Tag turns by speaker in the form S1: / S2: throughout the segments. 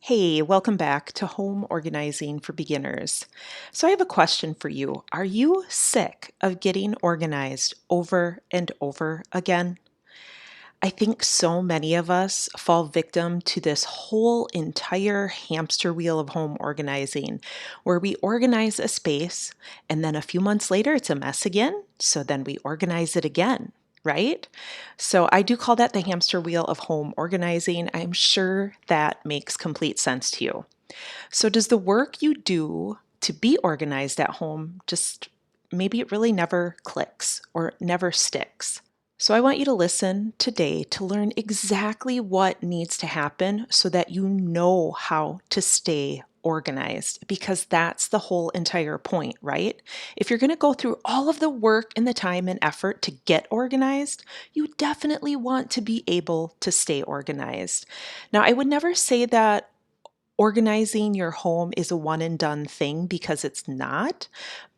S1: Hey, welcome back to Home Organizing for Beginners. So, I have a question for you. Are you sick of getting organized over and over again? I think so many of us fall victim to this whole entire hamster wheel of home organizing where we organize a space and then a few months later it's a mess again. So then we organize it again, right? So I do call that the hamster wheel of home organizing. I'm sure that makes complete sense to you. So, does the work you do to be organized at home just maybe it really never clicks or never sticks? So, I want you to listen today to learn exactly what needs to happen so that you know how to stay organized because that's the whole entire point, right? If you're going to go through all of the work and the time and effort to get organized, you definitely want to be able to stay organized. Now, I would never say that organizing your home is a one and done thing because it's not,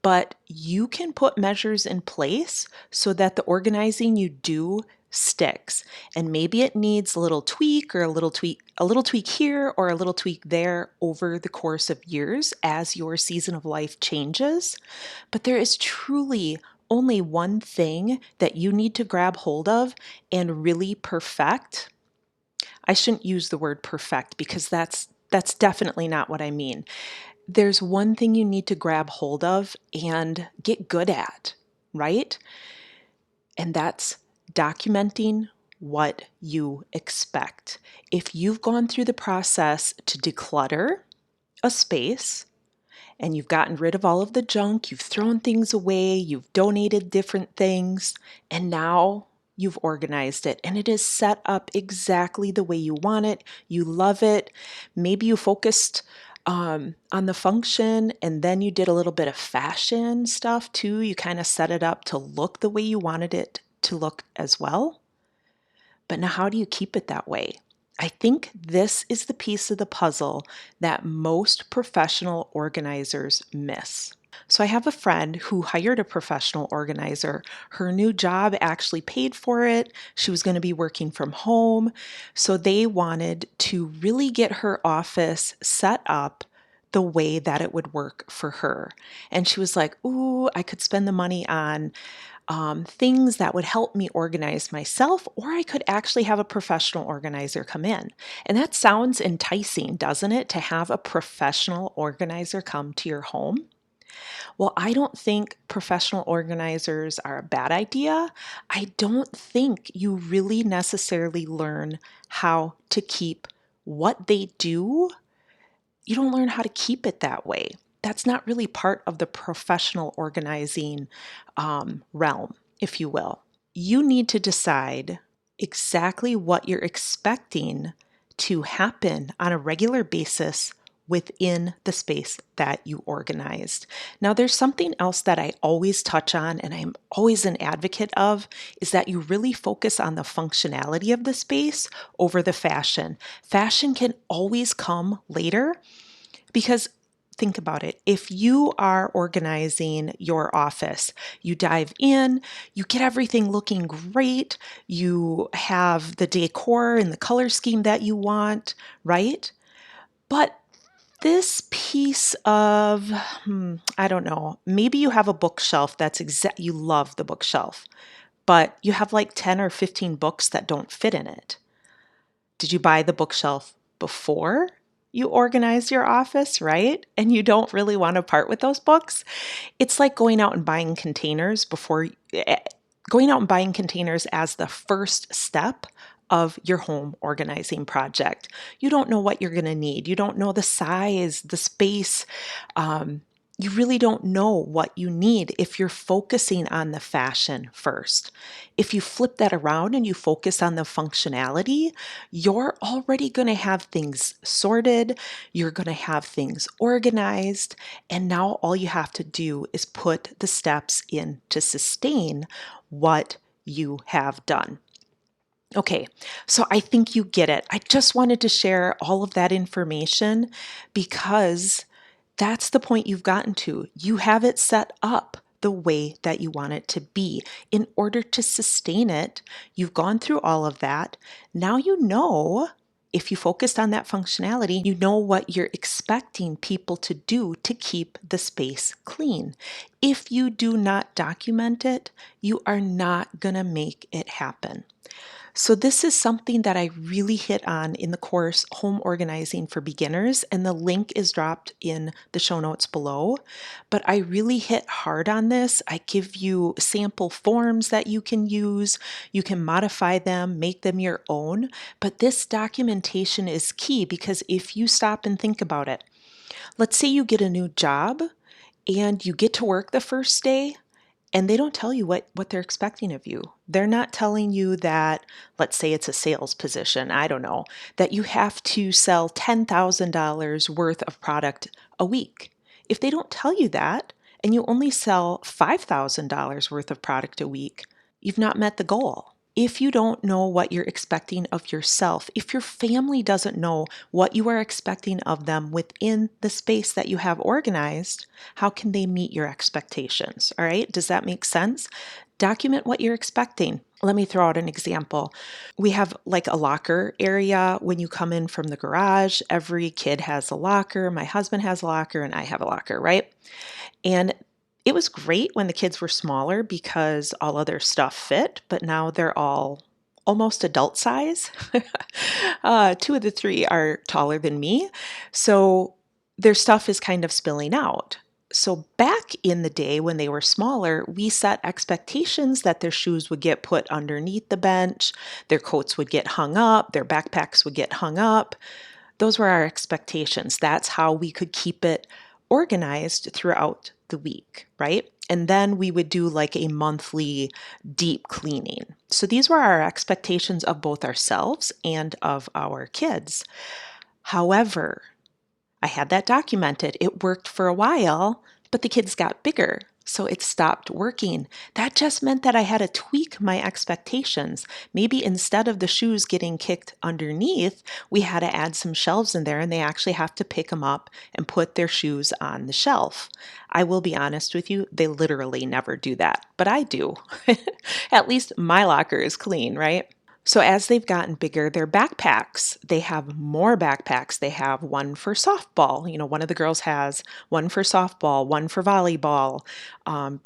S1: but you can put measures in place so that the organizing you do sticks. And maybe it needs a little tweak or a little tweak here or a little tweak there over the course of years as your season of life changes. But there is truly only one thing that you need to grab hold of and really perfect. I shouldn't use the word perfect because that's definitely not what I mean. There's one thing you need to grab hold of and get good at, right? And that's documenting what you expect. If you've gone through the process to declutter a space and you've gotten rid of all of the junk, you've thrown things away, you've donated different things, and now you've organized it and it is set up exactly the way you want it. You love it. Maybe you focused on the function and then you did a little bit of fashion stuff too. You kind of set it up to look the way you wanted it to look as well. But now, how do you keep it that way? I think this is the piece of the puzzle that most professional organizers miss. So, I have a friend who hired a professional organizer. Her new job actually paid for it. She was going to be working from home. So, they wanted to really get her office set up the way that it would work for her. And she was like, ooh, I could spend the money on things that would help me organize myself, or I could actually have a professional organizer come in. And that sounds enticing, doesn't it, to have a professional organizer come to your home? Well, I don't think professional organizers are a bad idea. I don't think you really necessarily learn how to keep what they do. You don't learn how to keep it that way. That's not really part of the professional organizing realm, if you will. You need to decide exactly what you're expecting to happen on a regular basis within the space that you organized. Now, there's something else that I always touch on and I'm always an advocate of is that you really focus on the functionality of the space over the fashion. Fashion can always come later because think about it. If you are organizing your office, you dive in, you get everything looking great, you have the decor and the color scheme that you want, right? But this piece of, I don't know, maybe you have a bookshelf you love the bookshelf, but you have like 10 or 15 books that don't fit in it. Did you buy the bookshelf before you organize your office, right? And you don't really want to part with those books? It's like going out and buying containers as the first step of your home organizing project. You don't know what you're going to need. You don't know the size, the space. You really don't know what you need if you're focusing on the fashion first. If you flip that around and you focus on the functionality, you're already going to have things sorted, you're going to have things organized, and now all you have to do is put the steps in to sustain what you have done. Okay, so I think you get it. I just wanted to share all of that information because that's the point you've gotten to. You have it set up the way that you want it to be. In order to sustain it, you've gone through all of that. Now you know If you focused on that functionality, you know what you're expecting people to do to keep the space clean. If you do not document it, you are not going to make it happen. So, this is something that I really hit on in the course Home Organizing for Beginners, and the link is dropped in the show notes below. But I really hit hard on this. I give you sample forms that you can use, you can modify them, make them your own. But this documentation is key because if you stop and think about it, let's say you get a new job and you get to work the first day and they don't tell you what they're expecting of you. They're not telling you that, let's say it's a sales position, I don't know, that you have to sell $10,000 worth of product a week. If they don't tell you that, and you only sell $5,000 worth of product a week, you've not met the goal. If you don't know what you're expecting of yourself, if your family doesn't know what you are expecting of them within the space that you have organized, how can they meet your expectations? All right, does that make sense? Document what you're expecting. Let me throw out an example. We have like a locker area when you come in from the garage. Every kid has a locker. My husband has a locker, and I have a locker, right? And it was great when the kids were smaller because all of their stuff fit, but now they're all almost adult size. Two of the three are taller than me, so their stuff is kind of spilling out. So back in the day when they were smaller, we set expectations that their shoes would get put underneath the bench, their coats would get hung up, their backpacks would get hung up. Those were our expectations. That's how we could keep it organized throughout the week, right? And then we would do like a monthly deep cleaning. So these were our expectations of both ourselves and of our kids. However, I had that documented. It worked for a while, but the kids got bigger, so it stopped working. That just meant that I had to tweak my expectations. Maybe instead of the shoes getting kicked underneath, we had to add some shelves in there and they actually have to pick them up and put their shoes on the shelf. I will be honest with you, they literally never do that, but I do. At least my locker is clean, right? So as they've gotten bigger, their backpacks, they have more backpacks. They have one for softball. You know, one of the girls has one for softball, one for volleyball,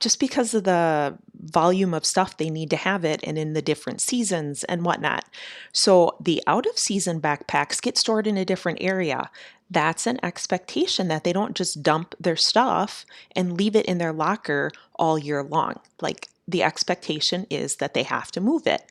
S1: just because of the volume of stuff they need to have it and in the different seasons and whatnot. So the out of season backpacks get stored in a different area. That's an expectation that they don't just dump their stuff and leave it in their locker all year long. Like the expectation is that they have to move it.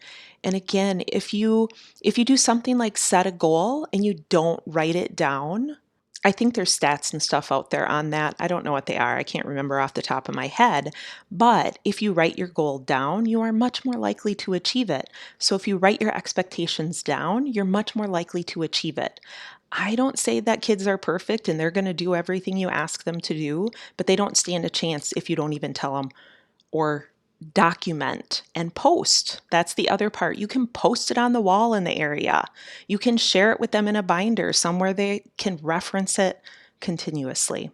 S1: And again, if you do something like set a goal and you don't write it down, I think there's stats and stuff out there on that. I don't know what they are. I can't remember off the top of my head. But if you write your goal down, you are much more likely to achieve it. So if you write your expectations down, you're much more likely to achieve it. I don't say that kids are perfect and they're going to do everything you ask them to do, but they don't stand a chance if you don't even tell them or document and post. That's the other part. You can post it on the wall in the area. You can share it with them in a binder somewhere they can reference it continuously.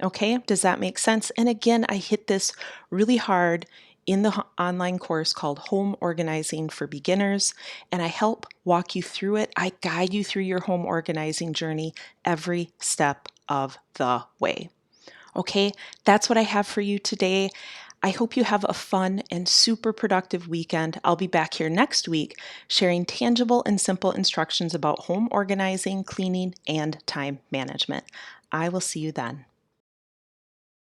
S1: Okay, does that make sense? And again, I hit this really hard in the online course called Home Organizing for Beginners, and I help walk you through it. I guide you through your home organizing journey every step of the way. Okay, that's what I have for you today. I hope you have a fun and super productive weekend. I'll be back here next week sharing tangible and simple instructions about home organizing, cleaning, and time management. I will see you then.